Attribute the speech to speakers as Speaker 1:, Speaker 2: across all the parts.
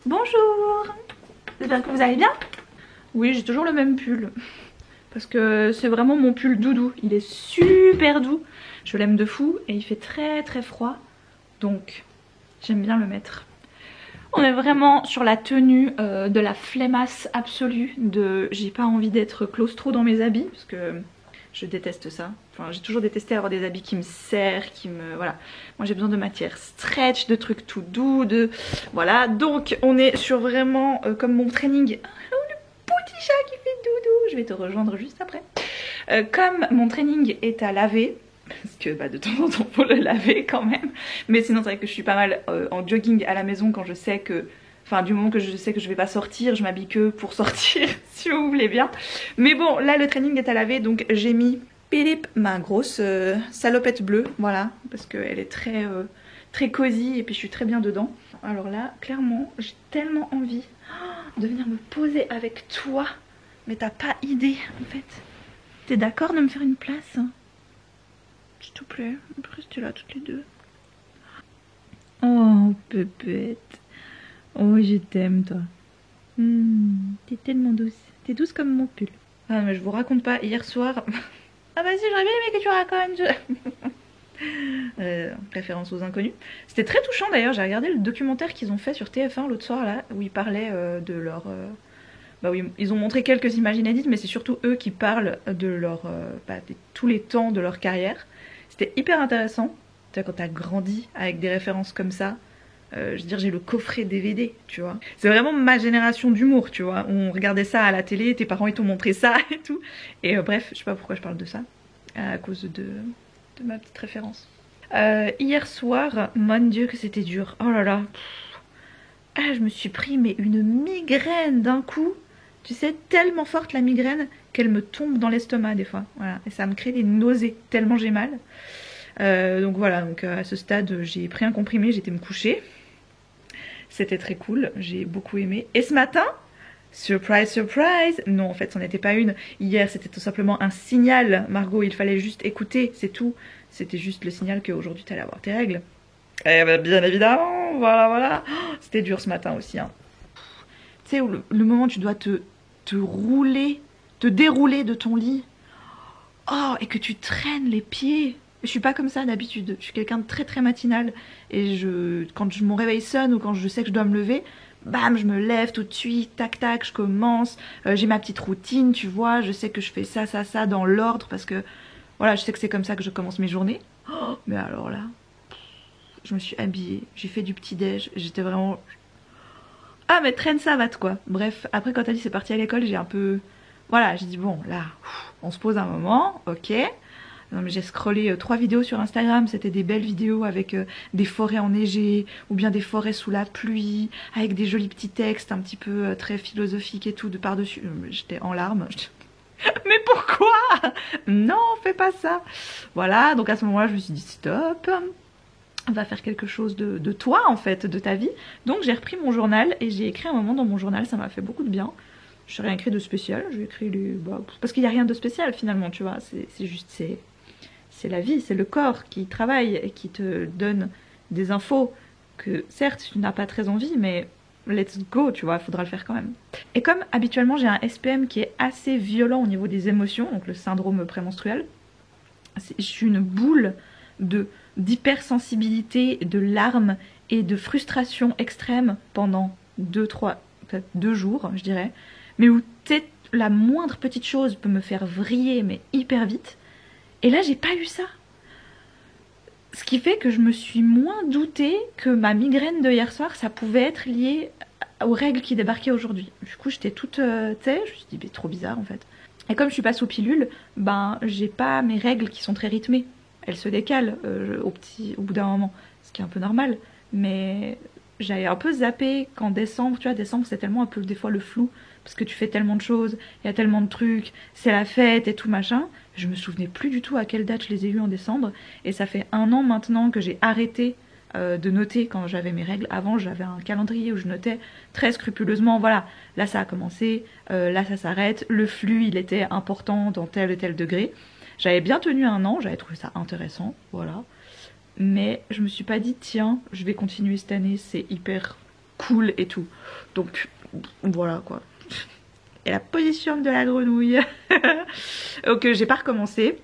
Speaker 1: Bonjour, j'espère que vous allez bien. Oui, j'ai toujours le même pull parce que c'est vraiment mon pull doudou. Il est super doux, je l'aime de fou et il fait très très froid, donc j'aime bien le mettre. On est vraiment sur la tenue de la flemmasse absolue, de j'ai pas envie d'être claustro dans mes habits parce que je déteste ça. Enfin, j'ai toujours détesté avoir des habits qui me serrent, qui me... Voilà. Moi j'ai besoin de matière stretch, de trucs tout doux, de... Voilà. Donc on est sur vraiment comme mon training... Oh, le petit chat qui fait doudou. Je vais te rejoindre juste après. Comme mon training est à laver, parce que bah, de temps en temps faut le laver quand même, mais sinon c'est vrai que je suis pas mal en jogging à la maison quand je sais que... Enfin, du moment que je sais que je vais pas sortir, je m'habille que pour sortir, si vous voulez bien. Mais bon, là le training est à laver, donc j'ai mis Philippe, ma grosse salopette bleue, voilà, parce qu'elle est très, très cosy et puis je suis très bien dedans. Alors là, clairement, j'ai tellement envie de venir me poser avec toi, mais t'as pas idée en fait. T'es d'accord de me faire une place? S'il te plaît, on peut rester là toutes les deux. Oh, pépette. Oh, je t'aime, toi. T'es tellement douce. T'es douce comme mon pull. Ah, mais je vous raconte pas, hier soir... Ah bah si, j'aurais bien aimé que tu racontes. Référence aux inconnus. C'était très touchant d'ailleurs, j'ai regardé le documentaire qu'ils ont fait sur TF1 l'autre soir là, où ils parlaient de leur... Bah oui, ils ont montré quelques images inédites, mais c'est surtout eux qui parlent de leur... de tous les temps de leur carrière. C'était hyper intéressant. Tu vois, quand t'as grandi avec des références comme ça, je veux dire, j'ai le coffret DVD, tu vois. C'est vraiment ma génération d'humour, tu vois. On regardait ça à la télé, tes parents ils t'ont montré ça et tout. Et bref, je sais pas pourquoi je parle de ça, à cause de ma petite référence. Hier soir, mon Dieu que c'était dur. Oh là là. Ah, je me suis pris mais une migraine d'un coup. Tu sais, tellement forte la migraine qu'elle me tombe dans l'estomac des fois. Voilà. Et ça me crée des nausées tellement j'ai mal. Donc voilà, donc à ce stade, j'ai pris un comprimé, j'étais me coucher. C'était très cool, j'ai beaucoup aimé. Et ce matin, surprise, surprise, non en fait, c'en était pas une. Hier, c'était tout simplement un signal, Margot, il fallait juste écouter, c'est tout. C'était juste le signal qu'aujourd'hui t'allais avoir tes règles. Eh ben, bien évidemment, voilà, voilà. Oh, c'était dur ce matin aussi. Hein. Tu sais, le moment où tu dois te rouler, te dérouler de ton lit. Oh, et que tu traînes les pieds. Je suis pas comme ça d'habitude. Je suis quelqu'un de très très matinal. Et quand mon réveil sonne ou quand je sais que je dois me lever, bam, je me lève tout de suite, tac tac, je commence. J'ai ma petite routine, tu vois. Je sais que je fais ça, ça, ça dans l'ordre parce que voilà, je sais que c'est comme ça que je commence mes journées. Oh, mais alors là, je me suis habillée, j'ai fait du petit-déj, j'étais vraiment... Ah mais traîne savate quoi. Bref, après quand elle dit c'est parti à l'école, j'ai un peu... Voilà, j'ai dit bon là, on se pose un moment, ok. Non mais j'ai scrollé 3 vidéos sur Instagram, c'était des belles vidéos avec des forêts enneigées, ou bien des forêts sous la pluie, avec des jolis petits textes un petit peu très philosophiques et tout de par-dessus. J'étais en larmes. Mais pourquoi? Non, fais pas ça. Voilà, donc à ce moment-là je me suis dit stop. On va faire quelque chose de toi en fait, de ta vie. Donc j'ai repris mon journal et j'ai écrit un moment dans mon journal, ça m'a fait beaucoup de bien. Je n'ai rien écrit de spécial, j'ai écrit les... parce qu'il n'y a rien de spécial finalement, tu vois, c'est juste, c'est la vie, c'est le corps qui travaille et qui te donne des infos que certes tu n'as pas très envie, mais let's go, tu vois, il faudra le faire quand même. Et comme habituellement j'ai un SPM qui est assez violent au niveau des émotions, donc le syndrome prémenstruel, je suis une boule d'hypersensibilité, de larmes et de frustration extrême pendant 2 jours, je dirais, mais où la moindre petite chose peut me faire vriller, mais hyper vite. Et là, j'ai pas eu ça. Ce qui fait que je me suis moins doutée que ma migraine de hier soir, ça pouvait être lié aux règles qui débarquaient aujourd'hui. Du coup, j'étais toute, tu sais, je me suis dit, mais trop bizarre en fait. Et comme je suis pas sous pilule, ben, j'ai pas mes règles qui sont très rythmées. Elles se décalent au bout d'un moment, ce qui est un peu normal. Mais j'avais un peu zappé qu'en décembre, tu vois, décembre c'est tellement un peu des fois le flou, parce que tu fais tellement de choses, il y a tellement de trucs, c'est la fête et tout machin. Je me souvenais plus du tout à quelle date je les ai eus en décembre, et ça fait 1 an maintenant que j'ai arrêté de noter quand j'avais mes règles. Avant j'avais un calendrier où je notais très scrupuleusement, voilà, là ça a commencé, là ça s'arrête, le flux il était important dans tel et tel degré. J'avais bien tenu 1 an, j'avais trouvé ça intéressant, voilà. Mais je me suis pas dit, tiens, je vais continuer cette année, c'est hyper cool et tout. Donc voilà quoi. Et la position de la grenouille. Donc j'ai pas recommencé.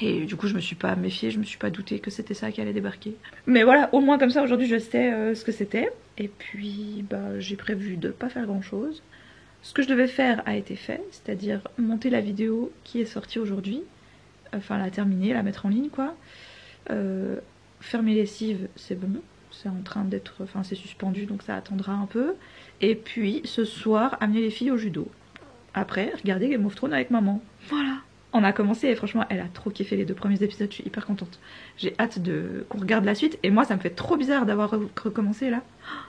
Speaker 1: Et du coup je me suis pas méfiée, je me suis pas doutée que c'était ça qui allait débarquer. Mais voilà, au moins comme ça aujourd'hui je sais ce que c'était. Et puis bah j'ai prévu de pas faire grand chose. Ce que je devais faire a été fait, c'est-à-dire monter la vidéo qui est sortie aujourd'hui. Enfin la terminer, la mettre en ligne quoi. Faire mes lessives c'est bon. C'est en train d'être, enfin c'est suspendu donc ça attendra un peu. Et puis ce soir amener les filles au judo. Après regarder Game of Thrones avec maman. Voilà. On a commencé et franchement elle a trop kiffé les 2 premiers épisodes, je suis hyper contente. J'ai hâte qu'on regarde la suite et moi ça me fait trop bizarre d'avoir recommencé là.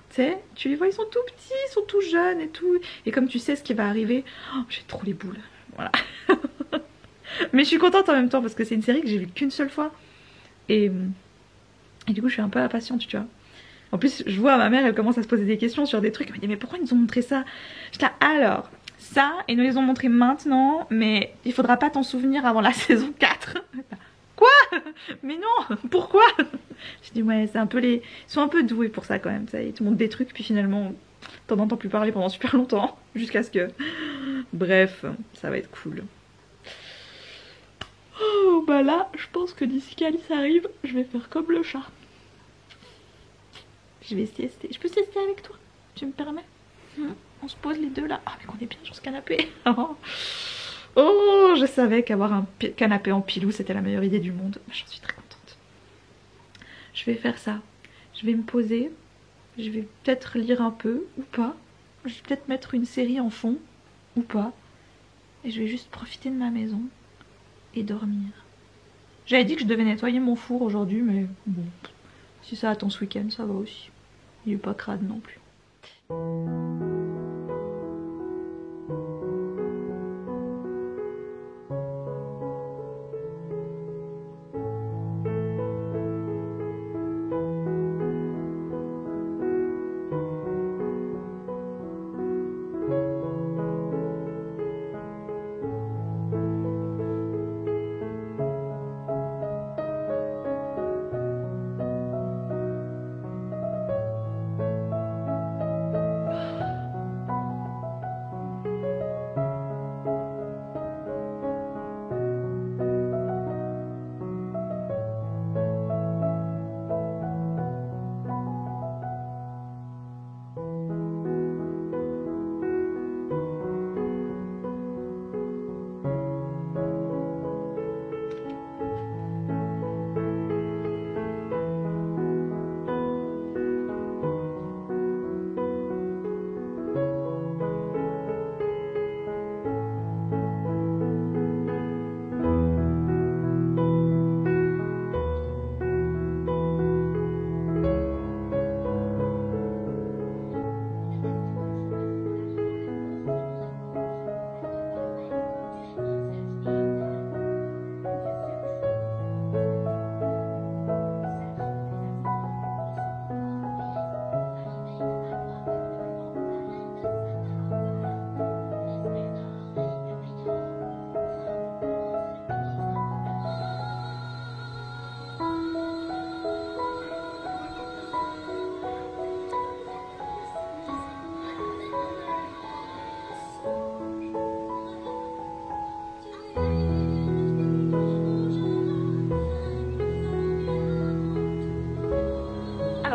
Speaker 1: Tu sais, tu les vois, ils sont tout petits, ils sont tout jeunes et tout. Et comme tu sais ce qui va arriver, j'ai trop les boules. Voilà. Mais je suis contente en même temps parce que c'est une série que j'ai vue qu'une seule fois. Et du coup je suis un peu impatiente tu vois. En plus je vois ma mère, elle commence à se poser des questions sur des trucs. Elle me dit mais pourquoi ils nous ont montré ça? J'étais là, alors ça, ils nous les ont montrés maintenant, mais il faudra pas t'en souvenir avant la saison 4. Quoi? Mais non, pourquoi? Je dis ouais, c'est un peu les... Ils sont un peu doués pour ça quand même, ça. Ils te montrent des trucs puis finalement t'en entends plus parler pendant super longtemps. Jusqu'à ce que... Bref, ça va être cool. Oh bah là, je pense que d'ici qu'Alice arrive, je vais faire comme le chat. Je vais siester. Je peux siester avec toi? Tu me permets? On se pose les deux là. Ah mais qu'on est bien sur ce canapé. Oh, je savais qu'avoir un canapé en pilou c'était la meilleure idée du monde. J'en suis très contente. Je vais faire ça. Je vais me poser. Je vais peut-être lire un peu ou pas. Je vais peut-être mettre une série en fond ou pas. Et je vais juste profiter de ma maison et dormir. J'avais dit que je devais nettoyer mon four aujourd'hui mais bon. Si ça attend ce week-end ça va aussi. Il est pas crade non plus.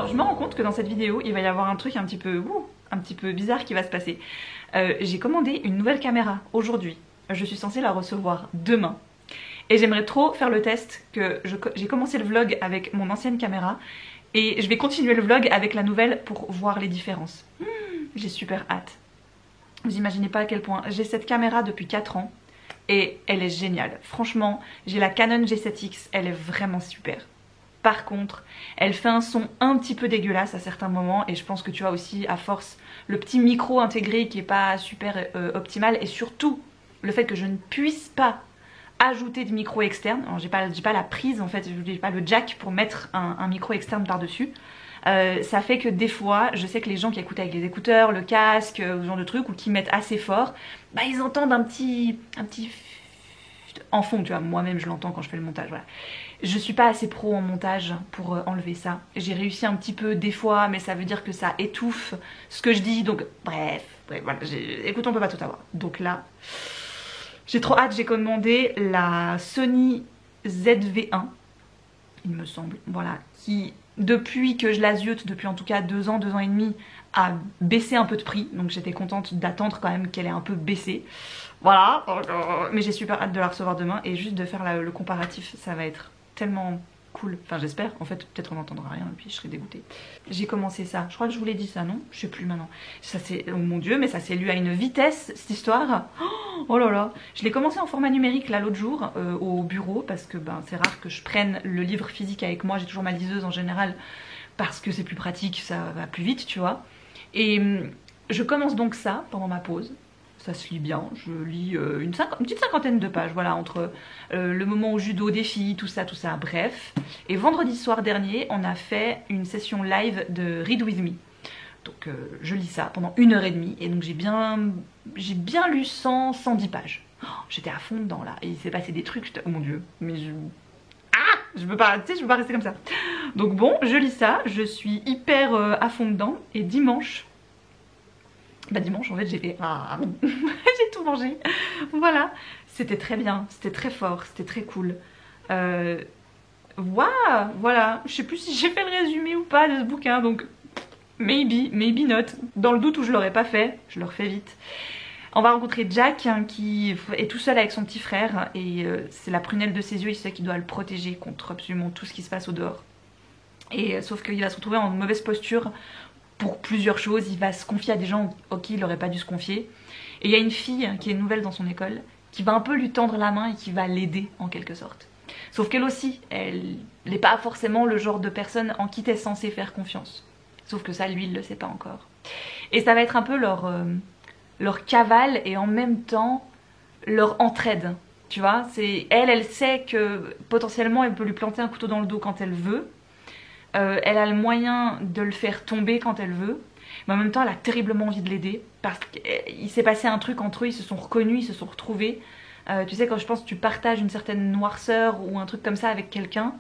Speaker 1: Je me rends compte que dans cette vidéo il va y avoir un truc un petit peu bizarre qui va se passer. J'ai commandé une nouvelle caméra aujourd'hui. Je suis censée la recevoir demain. Et j'aimerais trop faire le test que j'ai commencé le vlog avec mon ancienne caméra. Et je vais continuer le vlog avec la nouvelle pour voir les différences. J'ai super hâte. Vous imaginez pas à quel point j'ai cette caméra depuis 4 ans. Et elle est géniale. Franchement, j'ai la Canon G7X, elle est vraiment super. Par contre, elle fait un son un petit peu dégueulasse à certains moments et je pense que tu as aussi à force le petit micro intégré qui est pas super optimal et surtout le fait que je ne puisse pas ajouter de micro externe. J'ai pas la prise en fait, j'ai pas le jack pour mettre un micro externe par dessus. Ça fait que des fois, je sais que les gens qui écoutent avec les écouteurs, le casque, ce genre de truc ou qui mettent assez fort, bah ils entendent un petit en fond, tu vois, moi-même je l'entends quand je fais le montage, voilà. Je suis pas assez pro en montage pour enlever ça. J'ai réussi un petit peu des fois, mais ça veut dire que ça étouffe ce que je dis, donc bref, voilà, écoute, on peut pas tout avoir. Donc là, j'ai trop hâte, j'ai commandé la Sony ZV-1, il me semble, voilà, qui depuis que je la ziote, depuis en tout cas 2 ans et demi, a baissé un peu de prix, donc j'étais contente d'attendre quand même qu'elle ait un peu baissé. Voilà, mais j'ai super hâte de la recevoir demain et juste de faire le comparatif, ça va être tellement cool. Enfin j'espère, en fait peut-être on n'entendra rien et puis je serai dégoûtée. J'ai commencé ça, je crois que je vous l'ai dit ça, non? Je sais plus maintenant. Ça c'est, oh mon dieu, mais ça s'est lu à une vitesse cette histoire. Oh là là, je l'ai commencé en format numérique là l'autre jour au bureau parce que ben, c'est rare que je prenne le livre physique avec moi, j'ai toujours ma liseuse en général parce que c'est plus pratique, ça va plus vite tu vois. Et je commence donc ça pendant ma pause. Ça se lit bien, je lis une petite cinquantaine de pages, voilà, entre le moment au judo, défi, tout ça, bref. Et vendredi soir dernier, on a fait une session live de Read With Me. Donc je lis ça pendant 1h30 et donc j'ai bien lu 110 pages. Oh, j'étais à fond dedans là, et il s'est passé des trucs, oh mon dieu, mais je peux pas, tu sais, je peux pas rester comme ça. Donc bon, je lis ça, je suis hyper à fond dedans, et dimanche, bah dimanche en fait j'ai fait j'ai tout mangé, voilà, c'était très bien, c'était très fort, c'était très cool. Voilà, je sais plus si j'ai fait le résumé ou pas de ce bouquin, donc maybe not. Dans le doute où je l'aurais pas fait, je le refais vite. On va rencontrer Jack hein, qui est tout seul avec son petit frère et c'est la prunelle de ses yeux, il sait qu'il doit le protéger contre absolument tout ce qui se passe au dehors. Et sauf qu'il va se retrouver en mauvaise posture pour plusieurs choses, il va se confier à des gens auxquels il n'aurait pas dû se confier. Et il y a une fille qui est nouvelle dans son école qui va un peu lui tendre la main et qui va l'aider en quelque sorte. Sauf qu'elle aussi, elle n'est pas forcément le genre de personne en qui t'es censé faire confiance. Sauf que ça, lui, il le sait pas encore. Et ça va être un peu leur cavale et en même temps leur entraide. Tu vois, c'est elle sait que potentiellement elle peut lui planter un couteau dans le dos quand elle veut. Elle a le moyen de le faire tomber quand elle veut. Mais en même temps, elle a terriblement envie de l'aider parce qu'il s'est passé un truc entre eux, ils se sont reconnus, ils se sont retrouvés. Tu sais, quand je pense que tu partages une certaine noirceur ou un truc comme ça avec quelqu'un,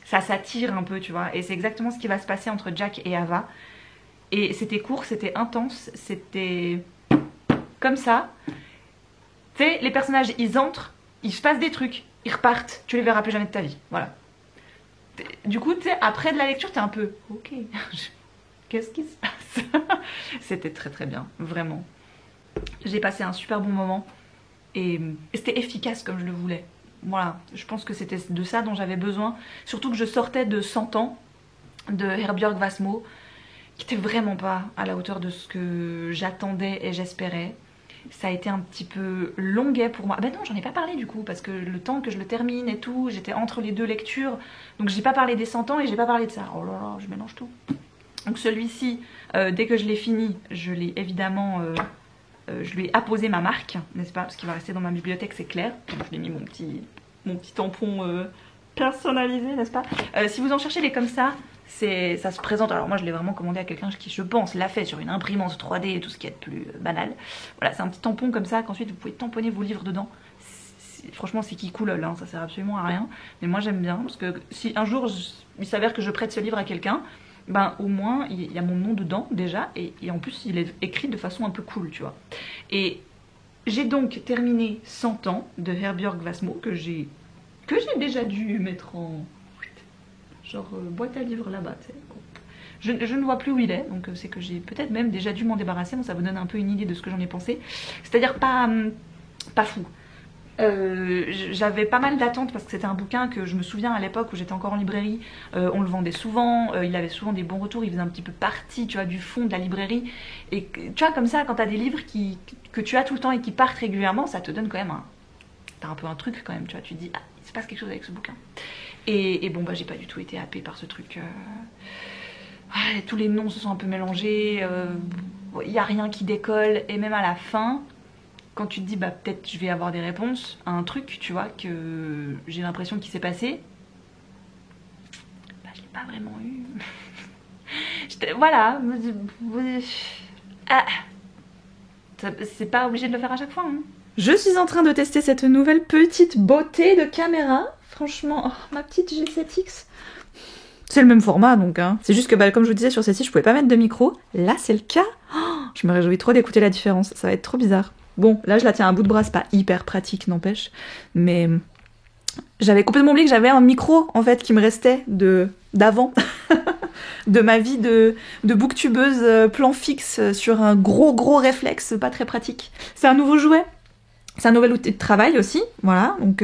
Speaker 1: ça s'attire un peu, tu vois. Et c'est exactement ce qui va se passer entre Jack et Ava. Et c'était court, c'était intense, c'était comme ça. Tu sais, les personnages, ils entrent, il se passe des trucs, ils repartent, tu les verras plus jamais de ta vie. Voilà. Du coup, tu sais, après de la lecture, t'es un peu ok, qu'est-ce qui se passe? C'était très très bien, vraiment. J'ai passé un super bon moment et c'était efficace comme je le voulais. Voilà, je pense que c'était de ça dont j'avais besoin. Surtout que je sortais de 100 ans de Herbjörg Wassmo, qui était vraiment pas à la hauteur de ce que j'attendais et j'espérais. Ça a été un petit peu longuet pour moi. Ben non, j'en ai pas parlé du coup, parce que le temps que je le termine et tout, j'étais entre les deux lectures. Donc j'ai pas parlé des 100 ans et j'ai pas parlé de ça. Oh là là, je mélange tout. Donc celui-ci, dès que je l'ai fini, je l'ai évidemment... je lui ai apposé ma marque, n'est-ce pas? Parce qu'il va rester dans ma bibliothèque, c'est clair. Donc je lui ai mis mon petit tampon personnalisé, n'est-ce pas? Si vous en cherchez les comme ça se présente. Alors moi je l'ai vraiment commandé à quelqu'un qui, je pense, l'a fait sur une imprimante 3D et tout ce qui est de plus banal. Voilà, c'est un petit tampon comme ça qu'ensuite vous pouvez tamponner vos livres dedans. Franchement c'est qui cool, hein, ça sert absolument à rien. Mais moi j'aime bien parce que si un jour il s'avère que je prête ce livre à quelqu'un, ben au moins il y a mon nom dedans déjà et en plus il est écrit de façon un peu cool, tu vois. Et j'ai donc terminé 100 ans de Herbjörg Wassmo que j'ai déjà dû mettre en genre boîte à livres là-bas, tu sais. Je ne vois plus où il est, donc c'est que j'ai peut-être même déjà dû m'en débarrasser, donc ça vous donne un peu une idée de ce que j'en ai pensé. C'est-à-dire pas fou. J'avais pas mal d'attentes parce que c'était un bouquin que je me souviens à l'époque où j'étais encore en librairie, on le vendait souvent, il avait souvent des bons retours, il faisait un petit peu partie, tu vois, du fond de la librairie. Et tu vois, comme ça, quand t'as des livres que tu as tout le temps et qui partent régulièrement, ça te donne quand même t'as un peu un truc quand même, tu vois, tu te dis, ah, il se passe quelque chose avec ce bouquin. Et bon, bah j'ai pas du tout été happée par ce truc. Tous les noms se sont un peu mélangés, il n'y a rien qui décolle, et même à la fin, quand tu te dis, bah peut-être je vais avoir des réponses à un truc, tu vois, que j'ai l'impression qu'il s'est passé, bah je l'ai pas vraiment eu. Voilà. C'est pas obligé de le faire à chaque fois, hein. Je suis en train de tester cette nouvelle petite beauté de caméra. Franchement, oh, ma petite G7X. C'est le même format donc, hein. C'est juste que bah, comme je vous disais sur celle-ci, je pouvais pas mettre de micro. Là, c'est le cas. Oh, je me réjouis trop d'écouter la différence. Ça va être trop bizarre. Bon, là, je la tiens à bout de bras. C'est pas hyper pratique, n'empêche. Mais j'avais complètement oublié que j'avais un micro, en fait, qui me restait d'avant. De ma vie de booktubeuse plan fixe sur un gros réflexe pas très pratique. C'est un nouveau jouet. C'est un nouvel outil de travail aussi, voilà. Donc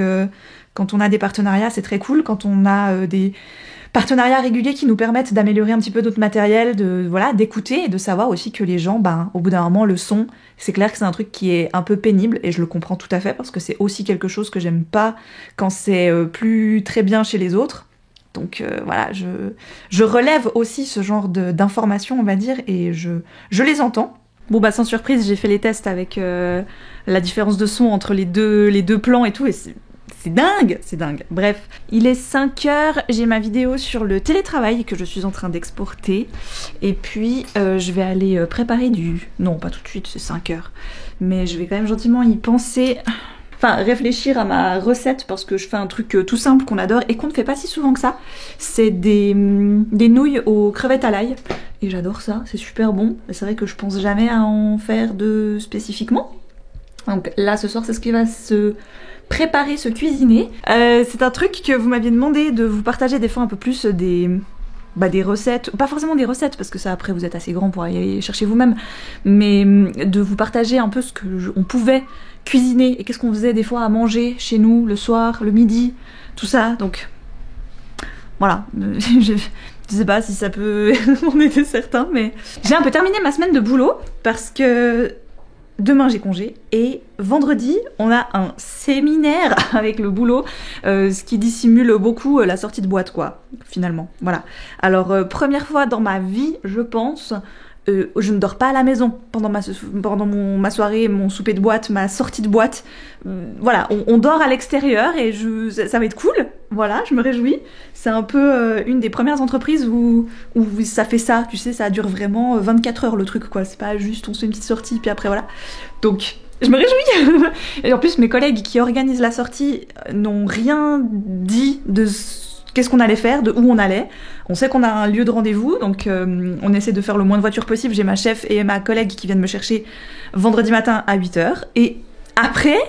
Speaker 1: quand on a des partenariats, c'est très cool. Quand on a des partenariats réguliers qui nous permettent d'améliorer un petit peu notre matériel, d'écouter et de savoir aussi que les gens, au bout d'un moment, le son, c'est clair que c'est un truc qui est un peu pénible et je le comprends tout à fait parce que c'est aussi quelque chose que j'aime pas quand c'est plus très bien chez les autres. Donc voilà, je relève aussi ce genre d'informations, on va dire, et je les entends. Bon bah sans surprise, j'ai fait les tests avec la différence de son entre les deux plans et tout, et c'est dingue, c'est dingue. Bref, il est 5h, j'ai ma vidéo sur le télétravail que je suis en train d'exporter, et puis je vais aller préparer Non, pas tout de suite, c'est 5h, mais je vais quand même gentiment y penser... Enfin, réfléchir à ma recette parce que je fais un truc tout simple qu'on adore et qu'on ne fait pas si souvent que ça. C'est des nouilles aux crevettes à l'ail. Et j'adore ça, c'est super bon. C'est vrai que je pense jamais à en faire de spécifiquement. Donc là, ce soir, c'est ce qui va se préparer, se cuisiner. C'est un truc que vous m'aviez demandé de vous partager des fois un peu plus des recettes, pas forcément des recettes parce que ça après vous êtes assez grand pour aller chercher vous-même, mais de vous partager un peu ce que on pouvait cuisiner et qu'est-ce qu'on faisait des fois à manger chez nous le soir, le midi, tout ça. Donc voilà, je sais pas si ça peut en aider certains, mais j'ai un peu terminé ma semaine de boulot parce que demain j'ai congé et vendredi on a un séminaire avec le boulot, ce qui dissimule beaucoup la sortie de boîte quoi, finalement. Voilà. Alors première fois dans ma vie, je pense, je ne dors pas à la maison pendant ma soirée, mon souper de boîte, ma sortie de boîte. Voilà, on dort à l'extérieur et ça va être cool. Voilà, je me réjouis. C'est un peu une des premières entreprises où ça fait ça, tu sais, ça dure vraiment 24 heures le truc quoi. C'est pas juste on se fait une petite sortie puis après voilà. Donc je me réjouis. Et en plus mes collègues qui organisent la sortie n'ont rien dit de qu'est-ce qu'on allait faire, de où on allait. On sait qu'on a un lieu de rendez-vous, donc on essaie de faire le moins de voitures possible. J'ai ma chef et ma collègue qui viennent me chercher vendredi matin à 8h. Et après,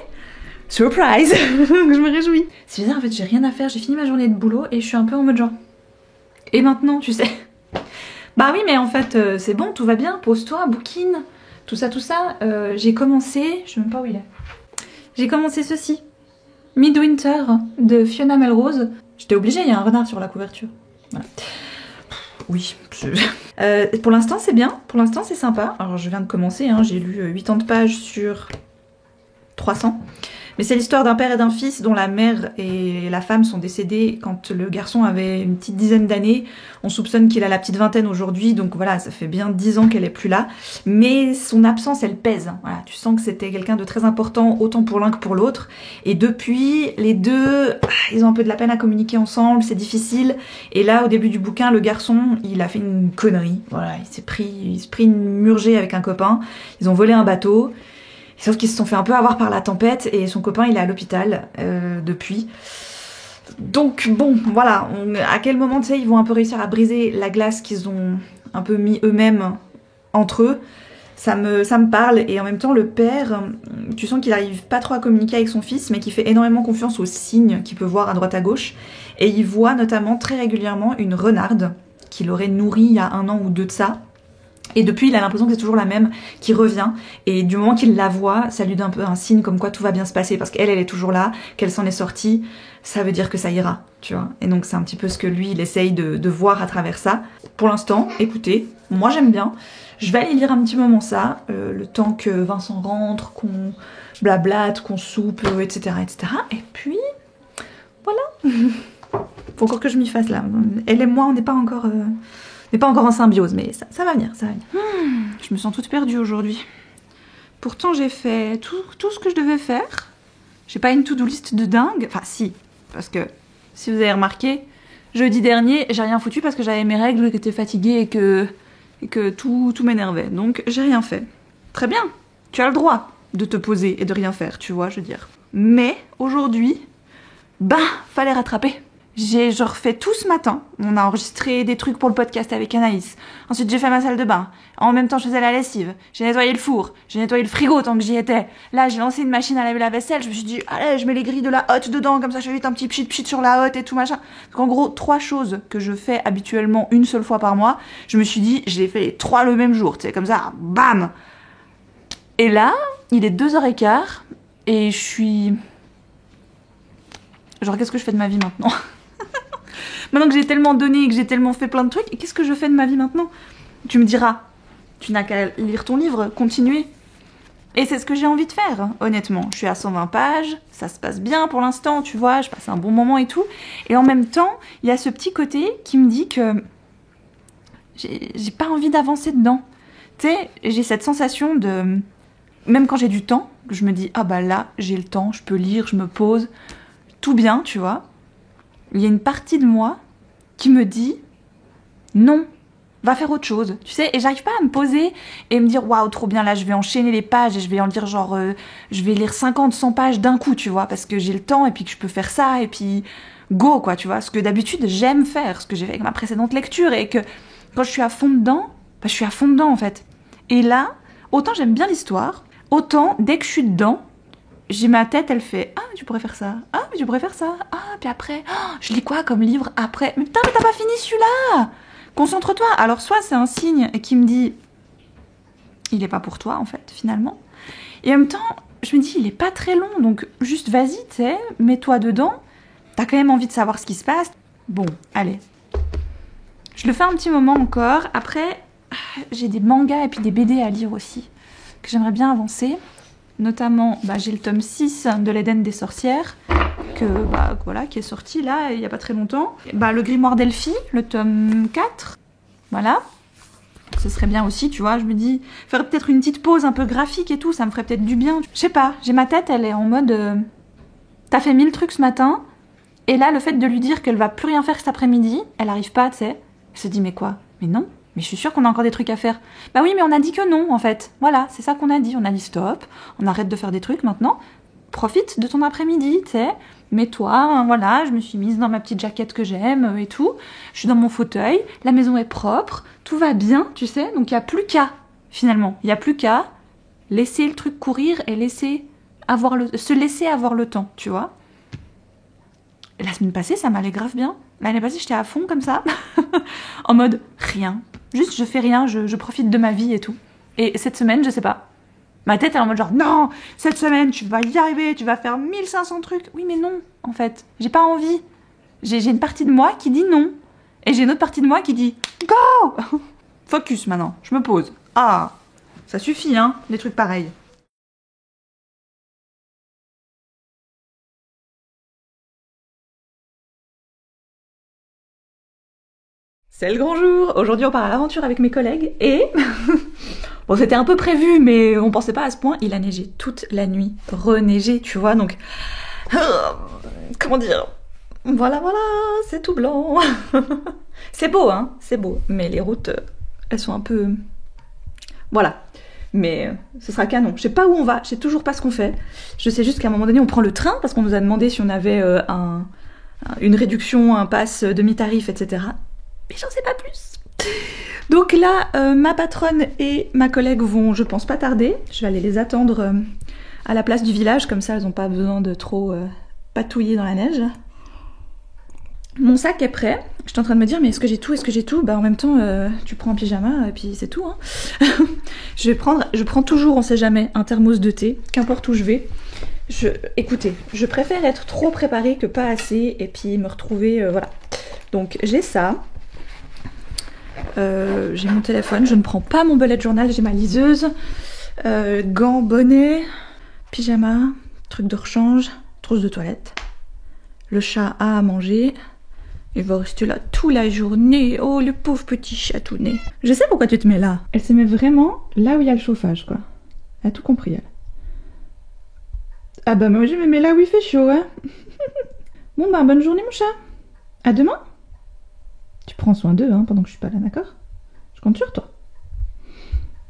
Speaker 1: surprise. Je me réjouis. C'est bizarre, en fait, j'ai rien à faire. J'ai fini ma journée de boulot et je suis un peu en mode genre... Et maintenant, tu sais. Bah oui, mais en fait, c'est bon, tout va bien. Pose-toi, bouquine, tout ça. J'ai commencé... Je sais même pas où il est. J'ai commencé ceci. Midwinter de Fiona Melrose. J'étais obligée, il y a un renard sur la couverture. Voilà. Oui. Pour l'instant, c'est bien. Pour l'instant, c'est sympa. Alors, je viens de commencer. Hein, j'ai lu 80 pages sur 300. Mais c'est l'histoire d'un père et d'un fils dont la mère et la femme sont décédées quand le garçon avait une petite dizaine d'années. On soupçonne qu'il a la petite vingtaine aujourd'hui, donc voilà, ça fait bien 10 ans qu'elle est plus là. Mais son absence, elle pèse. Voilà, tu sens que c'était quelqu'un de très important, autant pour l'un que pour l'autre. Et depuis, les deux, ils ont un peu de la peine à communiquer ensemble, c'est difficile. Et là, au début du bouquin, le garçon, il a fait une connerie. Voilà, il s'est pris une murgée avec un copain. Ils ont volé un bateau. Sauf qu'ils se sont fait un peu avoir par la tempête et son copain il est à l'hôpital depuis. Donc bon, voilà, à quel moment tu sais ils vont un peu réussir à briser la glace qu'ils ont un peu mis eux-mêmes entre eux. Ça me parle et en même temps le père, tu sens qu'il arrive pas trop à communiquer avec son fils mais qu'il fait énormément confiance aux signes qu'il peut voir à droite à gauche. Et il voit notamment très régulièrement une renarde qu'il aurait nourrie il y a 1 an ou 2 de ça. Et depuis, il a l'impression que c'est toujours la même qui revient. Et du moment qu'il la voit, ça lui donne un peu un signe comme quoi tout va bien se passer. Parce qu'elle, elle est toujours là, qu'elle s'en est sortie, ça veut dire que ça ira, tu vois. Et donc c'est un petit peu ce que lui, il essaye de voir à travers ça. Pour l'instant, écoutez, moi j'aime bien. Je vais aller lire un petit moment ça, le temps que Vincent rentre, qu'on blablate, qu'on soupe, etc., etc. Et puis, voilà. Faut encore que je m'y fasse là. Elle et moi, on n'est pas encore... On n'est pas encore en symbiose, mais ça va venir, ça va venir. Je me sens toute perdue aujourd'hui. Pourtant, j'ai fait tout ce que je devais faire. J'ai pas une to-do list de dingue. Enfin, si, parce que, si vous avez remarqué, jeudi dernier, j'ai rien foutu parce que j'avais mes règles, que j'étais fatiguée et que tout m'énervait. Donc, j'ai rien fait. Très bien, tu as le droit. de te poser et de rien faire, tu vois, je veux dire. Mais aujourd'hui, fallait rattraper. Je refais tout ce matin. On a enregistré des trucs pour le podcast avec Anaïs. Ensuite, j'ai fait ma salle de bain. En même temps, je faisais la lessive. J'ai nettoyé le four. J'ai nettoyé le frigo tant que j'y étais. Là, j'ai lancé une machine à laver la vaisselle. Je me suis dit, allez, je mets les grilles de la hotte dedans. Comme ça, je fais vite un petit pchit sur la hotte et tout machin. Donc, en gros, 3 choses que je fais habituellement une seule fois par mois. Je me suis dit, je les fais les 3 le même jour. Tu sais, comme ça, bam! Et là, il est 2h15 et je suis... Genre, qu'est-ce que je fais de ma vie maintenant? Maintenant que j'ai tellement donné et que j'ai tellement fait plein de trucs, qu'est-ce que je fais de ma vie maintenant? Tu me diras, tu n'as qu'à lire ton livre, continuer. Et c'est ce que j'ai envie de faire, honnêtement. Je suis à 120 pages, ça se passe bien pour l'instant, tu vois, je passe un bon moment et tout. Et en même temps, il y a ce petit côté qui me dit que j'ai pas envie d'avancer dedans. Tu sais, j'ai cette sensation de... Même quand j'ai du temps, je me dis, là, j'ai le temps, je peux lire, je me pose, tout bien, tu vois. Il y a une partie de moi qui me dit non, va faire autre chose, tu sais, et j'arrive pas à me poser et me dire waouh, trop bien, là je vais enchaîner les pages et je vais en lire genre je vais lire 50-100 pages d'un coup, tu vois, parce que j'ai le temps et puis que je peux faire ça et puis go quoi, tu vois, ce que d'habitude j'aime faire, ce que j'ai fait avec ma précédente lecture et que quand je suis à fond dedans, je suis à fond dedans en fait. Et là, autant j'aime bien l'histoire, autant dès que je suis dedans, j'ai ma tête, elle fait mais tu pourrais faire ça, mais tu pourrais faire ça, puis après, je lis quoi comme livre après? Mais putain, mais t'as pas fini celui-là! Concentre-toi! Alors soit c'est un signe qui me dit il est pas pour toi en fait, finalement. Et en même temps, je me dis il est pas très long, donc juste vas-y, tu sais, mets-toi dedans. T'as quand même envie de savoir ce qui se passe. Bon, allez. Je le fais un petit moment encore. Après, j'ai des mangas et puis des BD à lire aussi, que j'aimerais bien avancer. Notamment, j'ai le tome 6 de l'Éden des sorcières, qui est sorti là, il n'y a pas très longtemps. Le grimoire d'Elphie, le tome 4, voilà. Ce serait bien aussi, tu vois, je me dis, faire peut-être une petite pause un peu graphique et tout, ça me ferait peut-être du bien. Je sais pas, j'ai ma tête, elle est en mode, t'as fait 1000 trucs ce matin, et là, le fait de lui dire qu'elle va plus rien faire cet après-midi, elle arrive pas, tu sais. Elle se dit, mais quoi? Mais non. Mais je suis sûre qu'on a encore des trucs à faire. Bah oui, mais on a dit que non, en fait. Voilà, c'est ça qu'on a dit. On a dit stop, on arrête de faire des trucs maintenant. Profite de ton après-midi, tu sais. Mets-toi, voilà, je me suis mise dans ma petite jaquette que j'aime et tout. Je suis dans mon fauteuil, la maison est propre, tout va bien, tu sais. Donc il n'y a plus qu'à, finalement. Il n'y a plus qu'à laisser le truc courir et se laisser avoir le temps, tu vois. La semaine passée, ça m'allait grave bien. L'année passée, j'étais à fond comme ça, en mode rien. Juste, je fais rien, je profite de ma vie et tout. Et cette semaine, je sais pas. Ma tête, elle est en mode genre, non, cette semaine, tu vas y arriver, tu vas faire 1500 trucs. Oui, mais non, en fait. J'ai pas envie. J'ai une partie de moi qui dit non. Et j'ai une autre partie de moi qui dit, go! Focus maintenant, je me pose. Ça suffit, hein, des trucs pareils. C'est le grand jour. Aujourd'hui, on part à l'aventure avec mes collègues et... Bon, c'était un peu prévu, mais on pensait pas à ce point. Il a neigé toute la nuit. Reneigé, tu vois, donc... Comment dire? Voilà, c'est tout blanc. C'est beau, hein, c'est beau. Mais les routes, elles sont un peu... Voilà. Mais ce sera canon. Je sais pas où on va, je sais toujours pas ce qu'on fait. Je sais juste qu'à un moment donné, on prend le train, parce qu'on nous a demandé si on avait une réduction, un pass demi-tarif, etc. Mais j'en sais pas plus. Donc là, ma patronne et ma collègue vont, je pense, pas tarder. Je vais aller les attendre à la place du village, comme ça elles ont pas besoin de trop patouiller dans la neige. Mon sac est prêt. J'étais en train de me dire, mais est-ce que j'ai tout? En même temps, tu prends un pyjama et puis c'est tout. Hein. Je prends toujours, on sait jamais, un thermos de thé, qu'importe où je vais. Écoutez, je préfère être trop préparée que pas assez et puis me retrouver, voilà. Donc j'ai ça. J'ai mon téléphone, je ne prends pas mon bullet journal, j'ai ma liseuse, gants, bonnet, pyjama, truc de rechange, trousse de toilette. Le chat a à manger. Il va rester là toute la journée. Oh, le pauvre petit chatounet. Je sais pourquoi tu te mets là. Elle se met vraiment là où il y a le chauffage, quoi. Elle a tout compris, elle. Ah bah moi je me mets là où il fait chaud, hein. Bon bonne journée mon chat. À demain. Tu prends soin d'eux, hein, pendant que je suis pas là, d'accord? Je compte sur toi.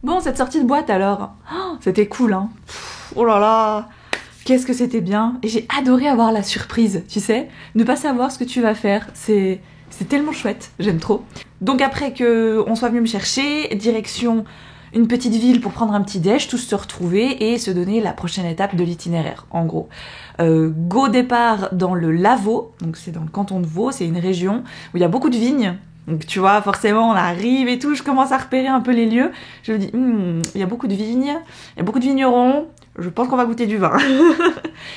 Speaker 1: Bon, cette sortie de boîte alors. Oh, c'était cool, hein. oh là là, qu'est-ce que c'était bien. Et j'ai adoré avoir la surprise, tu sais, ne pas savoir ce que tu vas faire, c'est tellement chouette, j'aime trop. Donc après qu'on soit venu me chercher, direction une petite ville pour prendre un petit déj, tous se retrouver et se donner la prochaine étape de l'itinéraire, en gros. Go départ dans le Lavaux, donc c'est dans le canton de Vaud, c'est une région où il y a beaucoup de vignes. Donc tu vois, forcément, on arrive et tout, je commence à repérer un peu les lieux. Je me dis, il y a beaucoup de vignes, il y a beaucoup de vignerons, je pense qu'on va goûter du vin.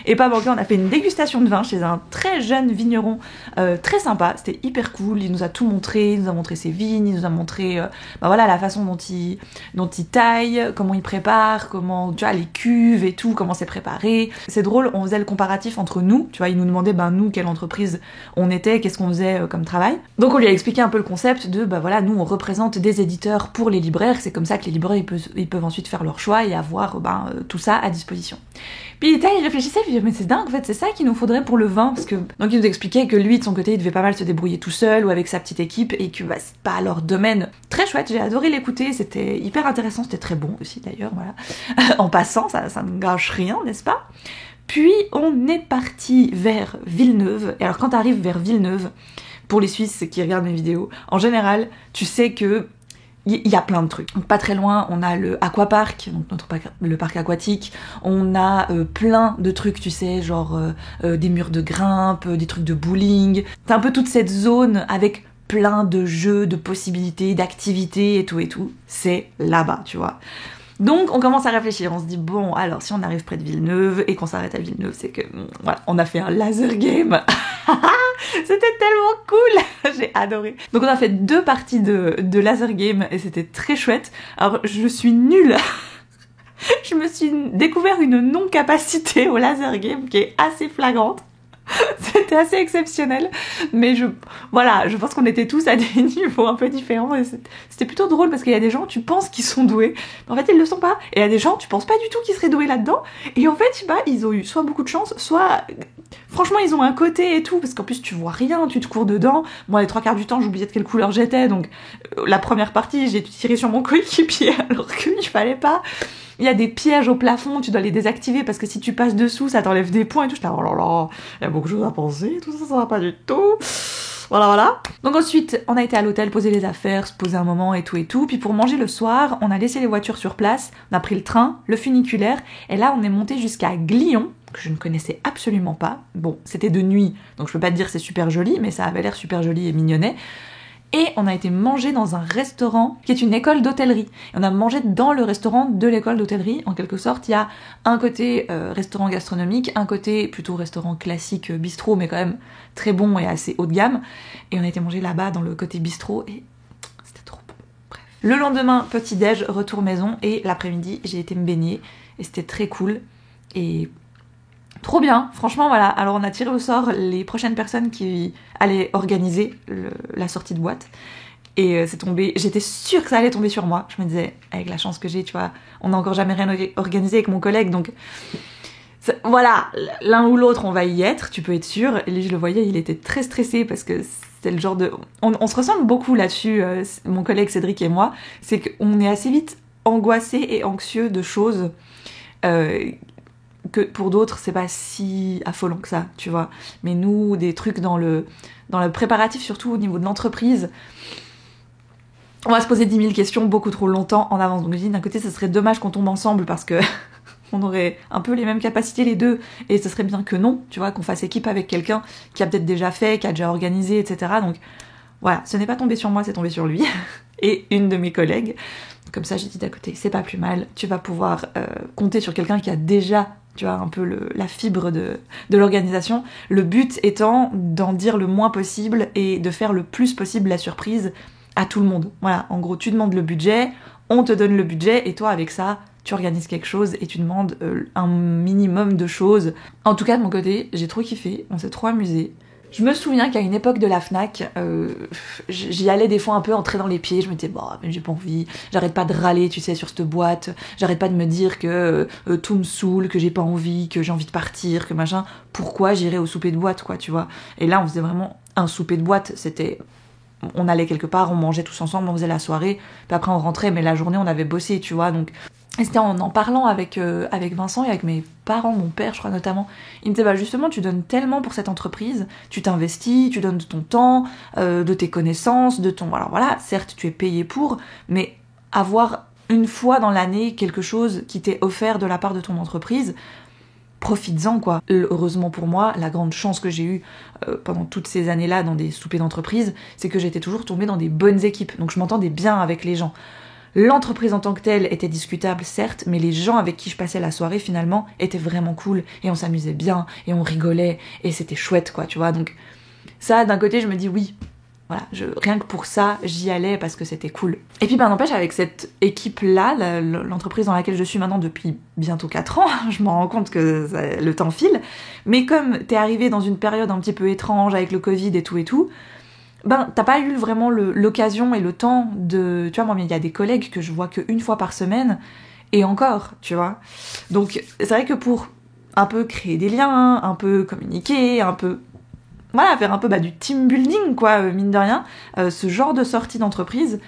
Speaker 1: Et pas manqué, on a fait une dégustation de vin chez un très jeune vigneron, très sympa, c'était hyper cool, il nous a tout montré, il nous a montré ses vignes, il nous a montré voilà, la façon dont il taille, comment il prépare, comment, tu vois, les cuves et tout, comment c'est préparé. C'est drôle, on faisait le comparatif entre nous, tu vois, il nous demandait, nous, quelle entreprise on était, qu'est-ce qu'on faisait comme travail. Donc on lui a expliqué un peu le concept de, voilà, nous on représente des éditeurs pour les libraires, c'est comme ça que les libraires ils peuvent ensuite faire leur choix et avoir tout ça à disposition. Puis il réfléchissait, puis mais c'est dingue, en fait, c'est ça qu'il nous faudrait pour le vin, parce que donc il nous expliquait que lui de son côté il devait pas mal se débrouiller tout seul ou avec sa petite équipe et que c'est pas leur domaine. Très chouette, j'ai adoré l'écouter, c'était hyper intéressant, c'était très bon aussi d'ailleurs, voilà. En passant, ça ne gâche rien, n'est-ce pas? Puis on est parti vers Villeneuve, et alors quand t'arrives vers Villeneuve, pour les Suisses qui regardent mes vidéos, en général, tu sais que il y a plein de trucs. Donc pas très loin, on a le aquapark, donc le parc aquatique. On a plein de trucs, tu sais, genre des murs de grimpe, des trucs de bowling. C'est un peu toute cette zone avec plein de jeux, de possibilités, d'activités et tout. C'est là-bas, tu vois. Donc on commence à réfléchir, on se dit bon alors si on arrive près de Villeneuve et qu'on s'arrête à Villeneuve c'est que voilà, on a fait un laser game. C'était tellement cool, j'ai adoré. Donc on a fait 2 parties de laser game et c'était très chouette. Alors je suis nulle. Je me suis découvert une non-capacité au laser game qui est assez flagrante. C'était assez exceptionnel, mais je pense qu'on était tous à des niveaux un peu différents et c'était plutôt drôle parce qu'il y a des gens, tu penses qu'ils sont doués, mais en fait ils le sont pas, et il y a des gens, tu penses pas du tout qu'ils seraient doués là-dedans, et en fait, ils ont eu soit beaucoup de chance, soit, franchement, ils ont un côté et tout, parce qu'en plus tu vois rien, tu te cours dedans. Moi, les 3/4 du temps, j'oubliais de quelle couleur j'étais, donc la première partie, j'ai tiré sur mon coéquipier alors qu'il fallait pas. Il y a des pièges au plafond, tu dois les désactiver parce que si tu passes dessous, ça t'enlève des points et tout. Je suis là, oh là là, il y a beaucoup de choses à penser, tout ça, ça va pas du tout. Voilà. Donc ensuite, on a été à l'hôtel, poser les affaires, se poser un moment et tout. Puis pour manger le soir, on a laissé les voitures sur place, on a pris le train, le funiculaire, et là on est monté jusqu'à Glion, que je ne connaissais absolument pas. Bon, c'était de nuit, donc je peux pas te dire c'est super joli, mais ça avait l'air super joli et mignonnet. Et on a été manger dans un restaurant qui est une école d'hôtellerie. Et on a mangé dans le restaurant de l'école d'hôtellerie. En quelque sorte, il y a un côté restaurant gastronomique, un côté plutôt restaurant classique bistrot, mais quand même très bon et assez haut de gamme. Et on a été manger là-bas dans le côté bistrot et c'était trop bon. Bref. Le lendemain, petit déj, retour maison, et l'après-midi, j'ai été me baigner et c'était très cool. Et trop bien, franchement voilà. Alors on a tiré au sort les prochaines personnes qui allaient organiser la sortie de boîte. Et c'est tombé, j'étais sûre que ça allait tomber sur moi. Je me disais, avec la chance que j'ai, tu vois, on n'a encore jamais rien organisé avec mon collègue, donc voilà, l'un ou l'autre on va y être, tu peux être sûr. Et lui je le voyais, il était très stressé parce que c'est le genre de... On se ressemble beaucoup là-dessus, mon collègue Cédric et moi, c'est qu'on est assez vite angoissés et anxieux de choses que pour d'autres c'est pas si affolant que ça, tu vois. Mais nous, des trucs dans le préparatif, surtout au niveau de l'entreprise, on va se poser 10 000 questions beaucoup trop longtemps en avance. Donc je dis d'un côté, ça serait dommage qu'on tombe ensemble parce que on aurait un peu les mêmes capacités les deux, et ce serait bien que non, tu vois, qu'on fasse équipe avec quelqu'un qui a peut-être déjà fait, qui a déjà organisé, etc. Donc voilà, ce n'est pas tombé sur moi, c'est tombé sur lui et une de mes collègues. Comme ça, j'ai dit d'à côté, c'est pas plus mal, tu vas pouvoir compter sur quelqu'un qui a déjà, tu vois, un peu la fibre de l'organisation. Le but étant d'en dire le moins possible et de faire le plus possible la surprise à tout le monde. Voilà, en gros, tu demandes le budget, on te donne le budget, et toi, avec ça, tu organises quelque chose et tu demandes un minimum de choses. En tout cas, de mon côté, j'ai trop kiffé, on s'est trop amusé. Je me souviens qu'à une époque de la Fnac, j'y allais des fois un peu entrer dans les pieds, je me disais, bah, mais j'ai pas envie, j'arrête pas de râler, tu sais, sur cette boîte, j'arrête pas de me dire que tout me saoule, que j'ai pas envie, que j'ai envie de partir, que machin, pourquoi j'irais au souper de boîte, quoi, tu vois. Et là, on faisait vraiment un souper de boîte, c'était... On allait quelque part, on mangeait tous ensemble, on faisait la soirée, puis après on rentrait, mais la journée on avait bossé, tu vois, donc
Speaker 2: Et c'était en parlant avec Vincent et avec mes parents, mon père je crois notamment. Il me disait bah justement tu donnes tellement pour cette entreprise, tu t'investis, tu donnes de ton temps, de tes connaissances, de ton... Alors voilà, certes tu es payé pour, mais avoir une fois dans l'année quelque chose qui t'est offert de la part de ton entreprise, profites-en quoi. Heureusement pour moi, la grande chance que j'ai eue pendant toutes ces années-là dans des soupers d'entreprise, c'est que j'étais toujours tombée dans des bonnes équipes, donc je m'entendais bien avec les gens. L'entreprise en tant que telle était discutable, certes, mais les gens avec qui je passais la soirée, finalement, étaient vraiment cool, et on s'amusait bien, et on rigolait, et c'était chouette, quoi, tu vois. Donc, ça, d'un côté, je me dis oui, voilà, rien que pour ça, j'y allais parce que c'était cool. Et puis, ben, n'empêche, avec cette équipe-là, l'entreprise dans laquelle je suis maintenant depuis bientôt 4 ans, je me rends compte que le temps file, mais comme t'es arrivé dans une période un petit peu étrange avec le Covid et tout, ben, t'as pas eu vraiment l'occasion et le temps de... Tu vois, moi, il y a des collègues que je vois qu'une fois par semaine, et encore, tu vois. Donc, c'est vrai que pour un peu créer des liens, un peu communiquer, un peu... Voilà, faire un peu du team building, quoi, mine de rien, ce genre de sortie d'entreprise,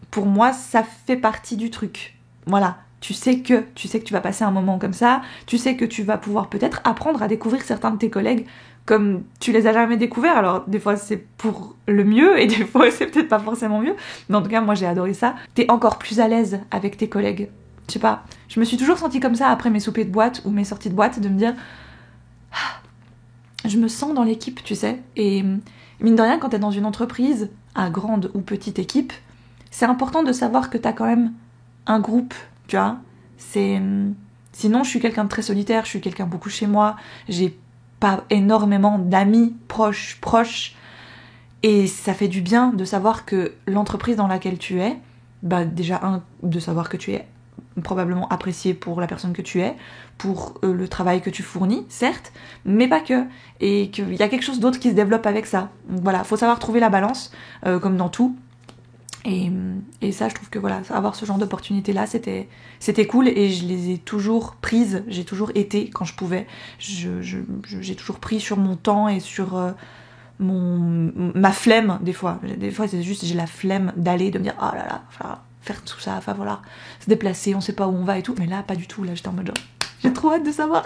Speaker 2: pour moi, ça fait partie du truc. Voilà. Tu sais que tu vas passer un moment comme ça, tu sais que tu vas pouvoir peut-être apprendre à découvrir certains de tes collègues comme tu les as jamais découverts. Alors des fois c'est pour le mieux et des fois c'est peut-être pas forcément mieux, mais en tout cas moi j'ai adoré ça. T'es encore plus à l'aise avec tes collègues. Je sais pas, je me suis toujours sentie comme ça après mes soupers de boîte ou mes sorties de boîte, de me dire je me sens dans l'équipe, tu sais. Et mine de rien, quand t'es dans une entreprise, à grande ou petite équipe, c'est important de savoir que t'as quand même un groupe, tu vois. Sinon je suis quelqu'un de très solitaire, je suis quelqu'un beaucoup chez moi, j'ai pas énormément d'amis proches, et ça fait du bien de savoir que l'entreprise dans laquelle tu es, bah déjà de savoir que tu es probablement apprécié pour la personne que tu es, pour le travail que tu fournis, certes, mais pas que, et qu'il y a quelque chose d'autre qui se développe avec ça. Donc voilà, faut savoir trouver la balance, comme dans tout. Et ça, je trouve que voilà, avoir ce genre d'opportunités-là, c'était cool, et je les ai toujours prises, j'ai toujours été quand je pouvais. J'ai toujours pris sur mon temps et sur ma flemme, des fois. Des fois, c'est juste, j'ai la flemme d'aller, de me dire, oh là là, enfin, faire tout ça, enfin voilà, se déplacer, on sait pas où on va et tout. Mais là, pas du tout, là, j'étais en mode genre, j'ai trop hâte de savoir.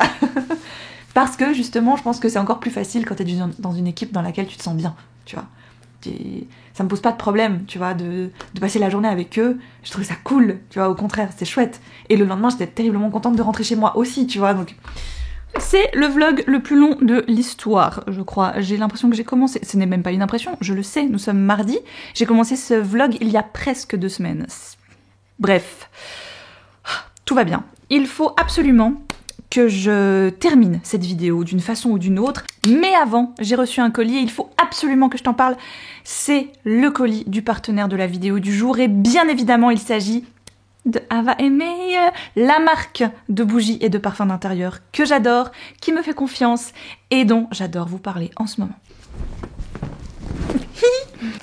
Speaker 2: Parce que justement, je pense que c'est encore plus facile quand t'es dans une équipe dans laquelle tu te sens bien, tu vois. Ça me pose pas de problème, tu vois, de passer la journée avec eux. Je trouvais ça cool, tu vois, au contraire, c'était chouette. Et le lendemain, j'étais terriblement contente de rentrer chez moi aussi, tu vois, donc... C'est le vlog le plus long de l'histoire, je crois. J'ai l'impression que j'ai commencé... Ce n'est même pas une impression, je le sais, nous sommes mardi. J'ai commencé ce vlog il y a presque 2 semaines. Bref, tout va bien. Il faut absolument que je termine cette vidéo d'une façon ou d'une autre. Mais avant, j'ai reçu un colis et il faut absolument que je t'en parle. C'est le colis du partenaire de la vidéo du jour. Et bien évidemment, il s'agit de Ava et May, la marque de bougies et de parfums d'intérieur que j'adore, qui me fait confiance et dont j'adore vous parler en ce moment.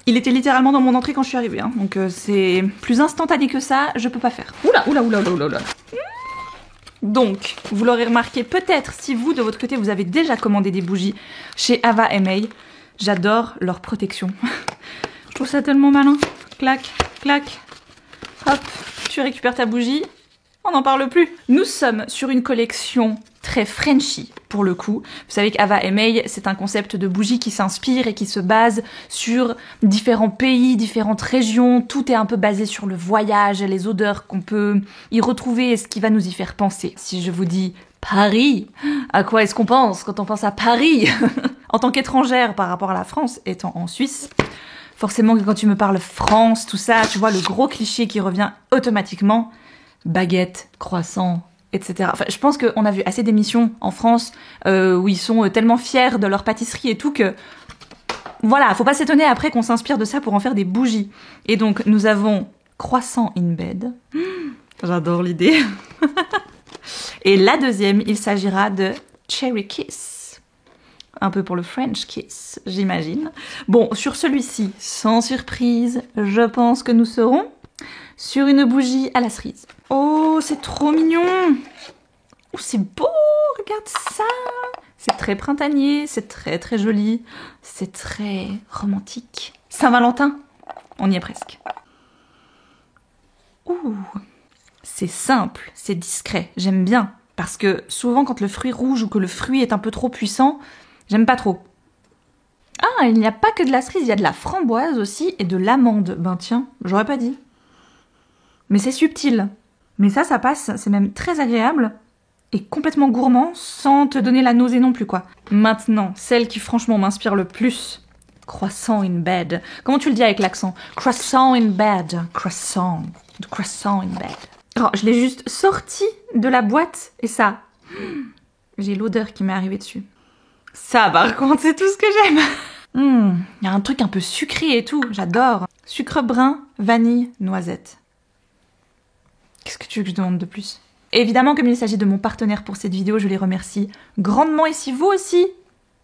Speaker 2: Il était littéralement dans mon entrée quand je suis arrivée, hein, donc c'est plus instantané que ça, je peux pas faire. Oula. Donc, vous l'aurez remarqué peut-être si vous, de votre côté, vous avez déjà commandé des bougies chez Ava et May. J'adore leur protection. Je trouve ça tellement malin. Clac, clac, hop. Tu récupères ta bougie, on n'en parle plus. Nous sommes sur une collection très Frenchy, pour le coup. Vous savez qu'Ava et May, c'est un concept de bougie qui s'inspire et qui se base sur différents pays, différentes régions. Tout est un peu basé sur le voyage, les odeurs qu'on peut y retrouver et ce qui va nous y faire penser. Si je vous dis Paris, à quoi est-ce qu'on pense quand on pense à Paris? En tant qu'étrangère par rapport à la France, étant en Suisse, forcément que quand tu me parles France, tout ça, tu vois le gros cliché qui revient automatiquement, baguette, croissant, etc. Enfin, je pense qu'on a vu assez d'émissions en France où ils sont tellement fiers de leur pâtisserie et tout que... Voilà, faut pas s'étonner après qu'on s'inspire de ça pour en faire des bougies. Et donc, nous avons croissant in bed. J'adore l'idée. Et la deuxième, il s'agira de cherry kiss. Un peu pour le French kiss, j'imagine. Bon, sur celui-ci, sans surprise, je pense que nous serons sur une bougie à la cerise. Oh, c'est trop mignon! Oh, c'est beau! Regarde ça! C'est très printanier, c'est très très joli, c'est très romantique. Saint-Valentin, on y est presque. Ouh! C'est simple, c'est discret, j'aime bien. Parce que souvent quand le fruit rouge ou que le fruit est un peu trop puissant, j'aime pas trop. Ah, il n'y a pas que de la cerise, il y a de la framboise aussi et de l'amande. Ben tiens, j'aurais pas dit. Mais c'est subtil. Mais ça passe, c'est même très agréable et complètement gourmand sans te donner la nausée non plus quoi. Maintenant, celle qui franchement m'inspire le plus. Croissant in bed. Comment tu le dis avec l'accent? Croissant in bed. Croissant. The croissant in bed. Oh, je l'ai juste sorti de la boîte et ça... J'ai l'odeur qui m'est arrivée dessus. Ça, par contre, c'est tout ce que j'aime. Y a un truc un peu sucré et tout, j'adore. Sucre brun, vanille, noisette. Qu'est-ce que tu veux que je demande de plus? Évidemment, comme il s'agit de mon partenaire pour cette vidéo, je les remercie grandement. Et si vous aussi,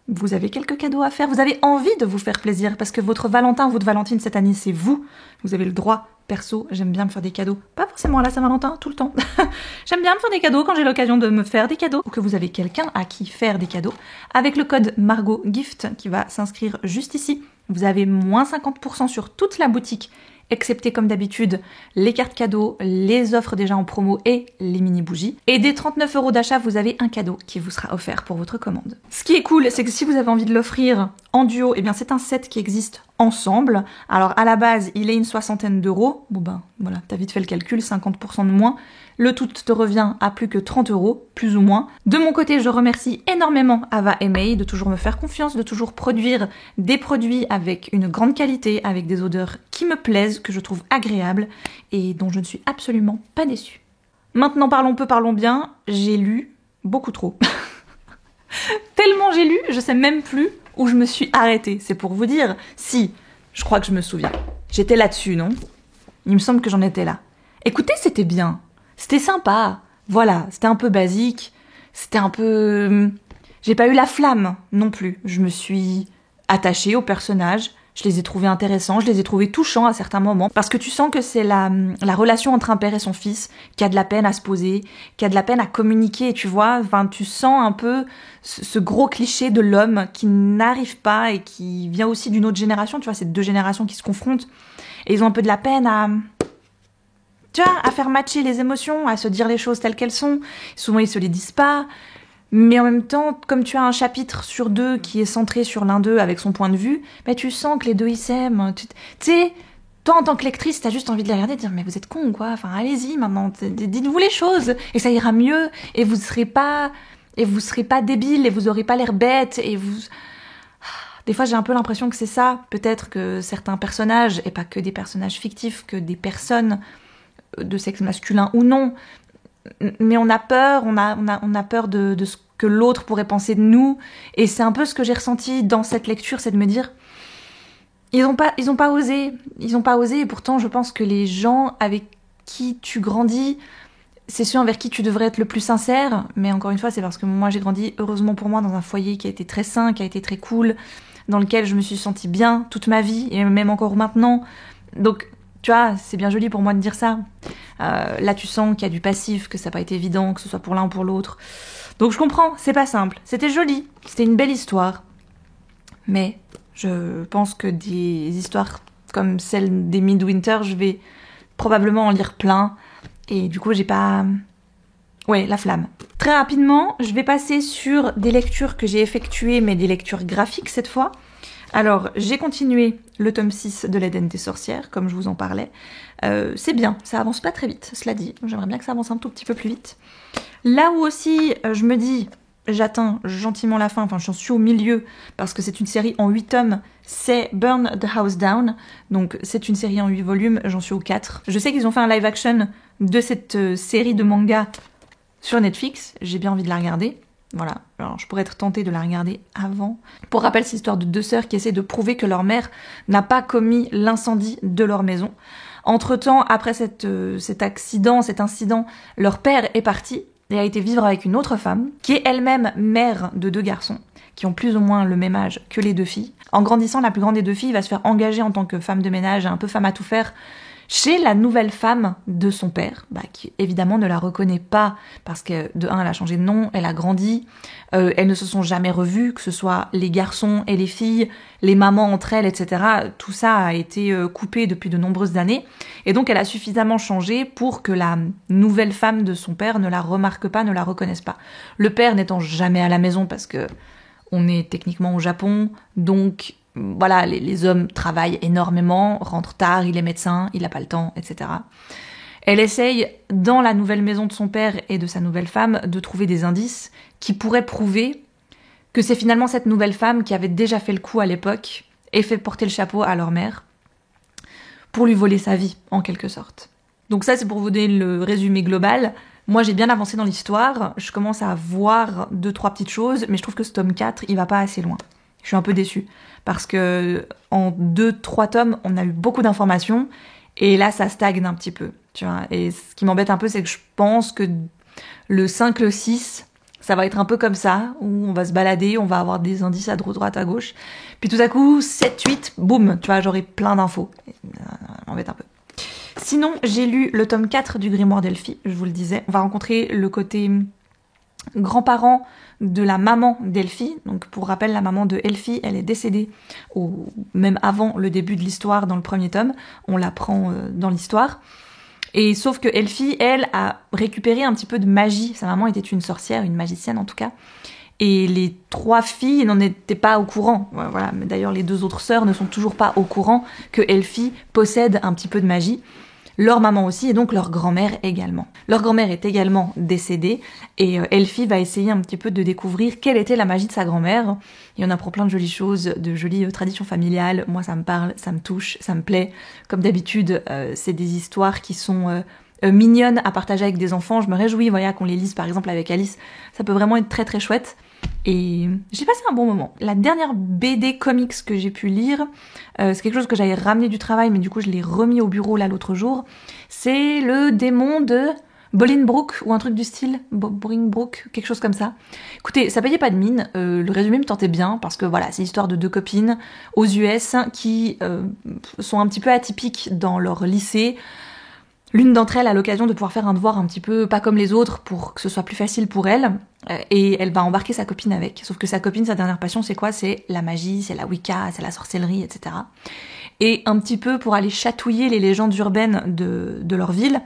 Speaker 2: vous avez quelques cadeaux à faire, vous avez envie de vous faire plaisir, parce que votre Valentin, votre Valentine cette année, c'est vous. Vous avez le droit. Perso, j'aime bien me faire des cadeaux. Pas forcément à la Saint-Valentin, tout le temps. J'aime bien me faire des cadeaux quand j'ai l'occasion de me faire des cadeaux, ou que vous avez quelqu'un à qui faire des cadeaux. Avec le code MargotGift qui va s'inscrire juste ici, vous avez moins 50% sur toute la boutique, excepté comme d'habitude les cartes cadeaux, les offres déjà en promo et les mini bougies. Et dès 39 € d'achat, vous avez un cadeau qui vous sera offert pour votre commande. Ce qui est cool, c'est que si vous avez envie de l'offrir en duo, eh bien c'est un set qui existe ensemble. Alors à la base, il est une 60aine d'euros. Bon ben voilà, t'as vite fait le calcul, 50% de moins. Le tout te revient à plus que 30 €, plus ou moins. De mon côté, je remercie énormément Ava et May de toujours me faire confiance, de toujours produire des produits avec une grande qualité, avec des odeurs qui me plaisent, que je trouve agréables et dont je ne suis absolument pas déçue. Maintenant, parlons peu, parlons bien. J'ai lu beaucoup trop. Tellement j'ai lu, je sais même plus où je me suis arrêtée. C'est pour vous dire. Si, je crois que je me souviens. J'étais là-dessus, non? Il me semble que j'en étais là. Écoutez, c'était bien. C'était sympa. Voilà, c'était un peu basique. C'était un peu... J'ai pas eu la flamme non plus. Je me suis attachée aux personnages. Je les ai trouvés intéressants, je les ai trouvés touchants à certains moments. Parce que tu sens que c'est la relation entre un père et son fils qui a de la peine à se poser, qui a de la peine à communiquer, tu vois. Enfin, tu sens un peu ce gros cliché de l'homme qui n'arrive pas et qui vient aussi d'une autre génération. Tu vois, c'est deux générations qui se confrontent. Et ils ont un peu de la peine à... Tu vois, à faire matcher les émotions, à se dire les choses telles qu'elles sont. Souvent, ils se les disent pas. Mais en même temps, comme tu as un chapitre sur deux qui est centré sur l'un d'eux avec son point de vue, bah tu sens que les deux ils s'aiment. Tu sais, toi en tant que lectrice, t'as juste envie de les regarder et de dire mais vous êtes cons quoi. Enfin allez-y maintenant, dites-vous les choses et ça ira mieux et vous serez pas débiles et vous aurez pas l'air bête et vous. Des fois j'ai un peu l'impression que c'est ça. Peut-être que certains personnages et pas que des personnages fictifs, que des personnes de sexe masculin ou non. Mais on a peur, on a peur de ce que l'autre pourrait penser de nous. Et c'est un peu ce que j'ai ressenti dans cette lecture, c'est de me dire, ils ont pas osé. Et pourtant, je pense que les gens avec qui tu grandis, c'est ceux envers qui tu devrais être le plus sincère. Mais encore une fois, c'est parce que moi, j'ai grandi, heureusement pour moi, dans un foyer qui a été très sain, qui a été très cool, dans lequel je me suis sentie bien toute ma vie, et même encore maintenant. Donc... Tu vois, c'est bien joli pour moi de dire ça. Là, tu sens qu'il y a du passif, que ça n'a pas été évident, que ce soit pour l'un ou pour l'autre. Donc je comprends, c'est pas simple. C'était joli, c'était une belle histoire. Mais je pense que des histoires comme celle des Midwinter, je vais probablement en lire plein. Et du coup, j'ai pas... Ouais, la flamme. Très rapidement, je vais passer sur des lectures que j'ai effectuées, mais des lectures graphiques cette fois. Alors, j'ai continué le tome 6 de l'Éden des sorcières, comme je vous en parlais. C'est bien, ça avance pas très vite, cela dit. J'aimerais bien que ça avance un tout petit peu plus vite. Là où aussi, je me dis, j'atteins gentiment la fin, enfin j'en suis au milieu, parce que c'est une série en 8 tomes, c'est Burn the House Down. Donc c'est une série en 8 volumes, j'en suis au 4. Je sais qu'ils ont fait un live action de cette série de manga sur Netflix, j'ai bien envie de la regarder. Voilà, alors je pourrais être tentée de la regarder avant. Pour rappel, c'est l'histoire de deux sœurs qui essaient de prouver que leur mère n'a pas commis l'incendie de leur maison. Entre-temps, après cet incident, leur père est parti et a été vivre avec une autre femme, qui est elle-même mère de deux garçons, qui ont plus ou moins le même âge que les deux filles. En grandissant, la plus grande des deux filles va se faire engager en tant que femme de ménage, un peu femme à tout faire, chez la nouvelle femme de son père, qui évidemment ne la reconnaît pas parce que de un, elle a changé de nom, elle a grandi, elles ne se sont jamais revues, que ce soit les garçons et les filles, les mamans entre elles, etc. Tout ça a été coupé depuis de nombreuses années, et donc elle a suffisamment changé pour que la nouvelle femme de son père ne la remarque pas, ne la reconnaisse pas. Le père n'étant jamais à la maison parce que on est techniquement au Japon, donc voilà, les hommes travaillent énormément, rentrent tard, il est médecin, il n'a pas le temps, etc. Elle essaye, dans la nouvelle maison de son père et de sa nouvelle femme, de trouver des indices qui pourraient prouver que c'est finalement cette nouvelle femme qui avait déjà fait le coup à l'époque et fait porter le chapeau à leur mère pour lui voler sa vie, en quelque sorte. Donc ça, c'est pour vous donner le résumé global. Moi, j'ai bien avancé dans l'histoire, je commence à voir 2-3 petites choses, mais je trouve que ce tome 4, il va pas assez loin. Je suis un peu déçue, parce que en 2-3 tomes, on a eu beaucoup d'informations, et là, ça stagne un petit peu, tu vois. Et ce qui m'embête un peu, c'est que je pense que le 5, le 6, ça va être un peu comme ça, où on va se balader, on va avoir des indices à droite, à gauche, puis tout à coup, 7, 8, boum, tu vois, j'aurai plein d'infos. Ça m'embête un peu. Sinon, j'ai lu le tome 4 du Grimoire d'Elphie, je vous le disais. On va rencontrer le côté grand-parent de la maman d'Elphie. Donc pour rappel, la maman de Elphie, elle est décédée même avant le début de l'histoire dans le premier tome. On l'apprend dans l'histoire. Et sauf que Elphie, elle, a récupéré un petit peu de magie. Sa maman était une sorcière, une magicienne en tout cas. Et les 3 filles n'en étaient pas au courant. Voilà. Mais d'ailleurs, les 2 autres sœurs ne sont toujours pas au courant que Elphie possède un petit peu de magie. Leur maman aussi, et donc leur grand-mère également. Leur grand-mère est également décédée, et Elphie va essayer un petit peu de découvrir quelle était la magie de sa grand-mère. Et on apprend plein de jolies choses, de jolies traditions familiales. Moi, ça me parle, ça me touche, ça me plaît. Comme d'habitude, c'est des histoires qui sont mignonnes à partager avec des enfants. Je me réjouis, voilà, qu'on les lise par exemple avec Alice. Ça peut vraiment être très très chouette. Et j'ai passé un bon moment. La dernière BD comics que j'ai pu lire, c'est quelque chose que j'avais ramené du travail, mais du coup je l'ai remis au bureau là l'autre jour. C'est le démon de Bolingbroke, ou un truc du style, Bolingbroke, quelque chose comme ça. Écoutez, ça payait pas de mine, le résumé me tentait bien, parce que voilà, c'est l'histoire de 2 copines aux US qui sont un petit peu atypiques dans leur lycée. L'une d'entre elles a l'occasion de pouvoir faire un devoir un petit peu pas comme les autres pour que ce soit plus facile pour elle, et elle va embarquer sa copine avec. Sauf que sa copine, sa dernière passion, c'est quoi? C'est la magie, c'est la Wicca, c'est la sorcellerie, etc. Et un petit peu pour aller chatouiller les légendes urbaines de leur ville,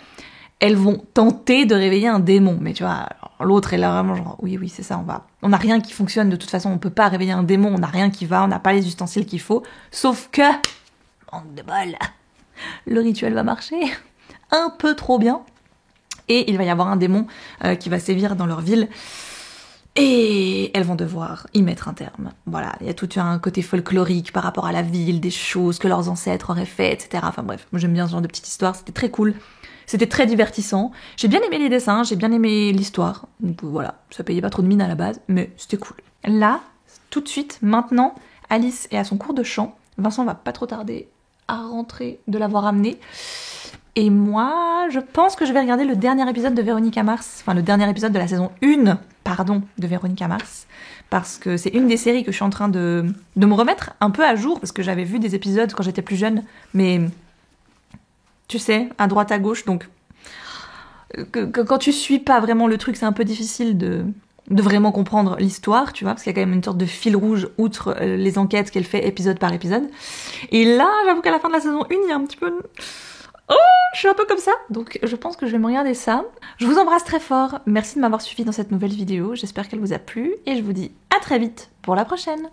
Speaker 2: elles vont tenter de réveiller un démon. Mais tu vois, l'autre est là vraiment genre, oui, c'est ça, on n'a rien qui fonctionne, de toute façon, on peut pas réveiller un démon, on n'a rien qui va, on n'a pas les ustensiles qu'il faut, sauf que, manque de bol, le rituel va marcher un peu trop bien, et il va y avoir un démon qui va sévir dans leur ville, et elles vont devoir y mettre un terme. Voilà, il y a tout un côté folklorique par rapport à la ville, des choses que leurs ancêtres auraient fait, etc. Enfin bref, moi j'aime bien ce genre de petite histoire, c'était très cool, c'était très divertissant, j'ai bien aimé les dessins, j'ai bien aimé l'histoire, donc voilà, ça payait pas trop de mine à la base, mais c'était cool. Là, tout de suite, maintenant, Alice est à son cours de chant, Vincent va pas trop tarder à rentrer de l'avoir amené. Et moi, je pense que je vais regarder le dernier épisode de Véronica Mars, enfin le dernier épisode de la saison 1, de Véronica Mars, parce que c'est une des séries que je suis en train de me remettre un peu à jour, parce que j'avais vu des épisodes quand j'étais plus jeune, mais tu sais, à droite à gauche, donc quand tu suis pas vraiment le truc, c'est un peu difficile de vraiment comprendre l'histoire, tu vois, parce qu'il y a quand même une sorte de fil rouge outre les enquêtes qu'elle fait épisode par épisode. Et là, j'avoue qu'à la fin de la saison 1, il y a un petit peu... Oh, je suis un peu comme ça, donc je pense que je vais me regarder ça. Je vous embrasse très fort, merci de m'avoir suivi dans cette nouvelle vidéo, j'espère qu'elle vous a plu, et je vous dis à très vite pour la prochaine.